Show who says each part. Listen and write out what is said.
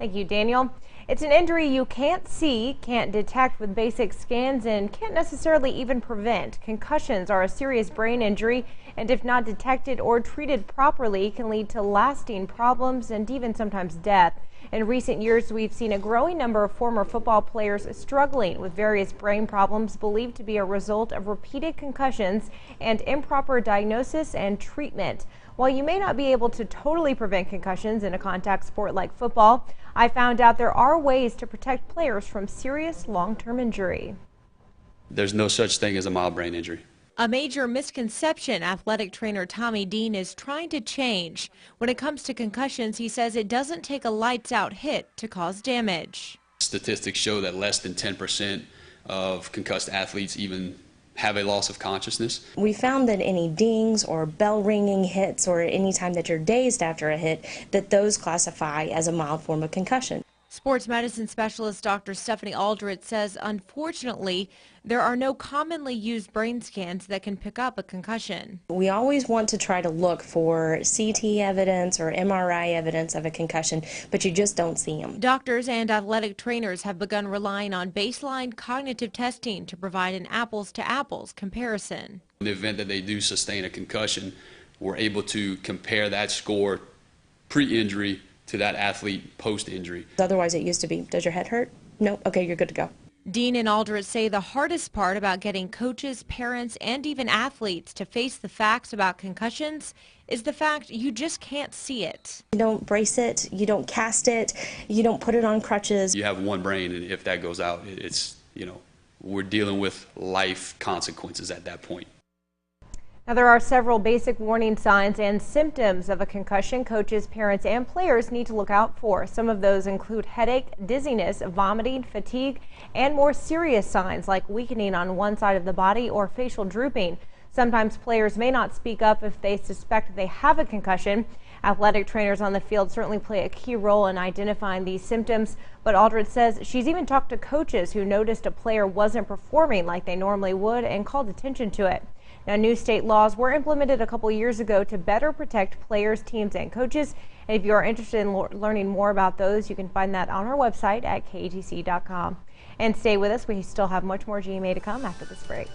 Speaker 1: Thank you, Daniel. It's an injury you can't see, can't detect with basic scans, and can't necessarily even prevent. Concussions are a serious brain injury, and if not detected or treated properly, can lead to lasting problems and even sometimes death. In recent years, we've seen a growing number of former football players struggling with various brain problems believed to be a result of repeated concussions and improper diagnosis and treatment. While you may not be able to totally prevent concussions in a contact sport like football, I found out there are ways to protect players from serious long-term injury.
Speaker 2: There's no such thing as a mild brain injury.
Speaker 1: A major misconception athletic trainer Tommy Dean is trying to change. When it comes to concussions, he says it doesn't take a lights-out hit to cause damage.
Speaker 2: Statistics show that less than 10% of concussed athletes even have a loss of consciousness.
Speaker 3: We found that any dings or bell ringing hits or any time that you're dazed after a hit, that those classify as a mild form of concussion.
Speaker 1: Sports medicine specialist Dr. Stephanie Aldred says, unfortunately, there are no commonly used brain scans that can pick up a concussion.
Speaker 3: We always want to try to look for CT evidence or MRI evidence of a concussion, but you just don't see them.
Speaker 1: Doctors and athletic trainers have begun relying on baseline cognitive testing to provide an apples-to-apples comparison.
Speaker 2: In the event that they do sustain a concussion, we're able to compare that score pre-injury to that athlete post-injury.
Speaker 3: Otherwise, it used to be, does your head hurt? No? Okay, you're good to go.
Speaker 1: Dean and Aldrich say the hardest part about getting coaches, parents, and even athletes to face the facts about concussions is the fact you just can't see it.
Speaker 3: You don't brace it, you don't cast it, you don't put it on crutches.
Speaker 2: You have one brain, and if that goes out, it's, we're dealing with life consequences at that point.
Speaker 1: Now, there are several basic warning signs and symptoms of a concussion coaches, parents, and players need to look out for. Some of those include headache, dizziness, vomiting, fatigue, and more serious signs like weakening on one side of the body or facial drooping. Sometimes players may not speak up if they suspect they have a concussion. Athletic trainers on the field certainly play a key role in identifying these symptoms, but Aldred says she's even talked to coaches who noticed a player wasn't performing like they normally would and called attention to it. Now, new state laws were implemented a couple years ago to better protect players, teams, and coaches. And if you are interested in learning more about those, you can find that on our website at KATC.com. And stay with us. We still have much more GMA to come after this break.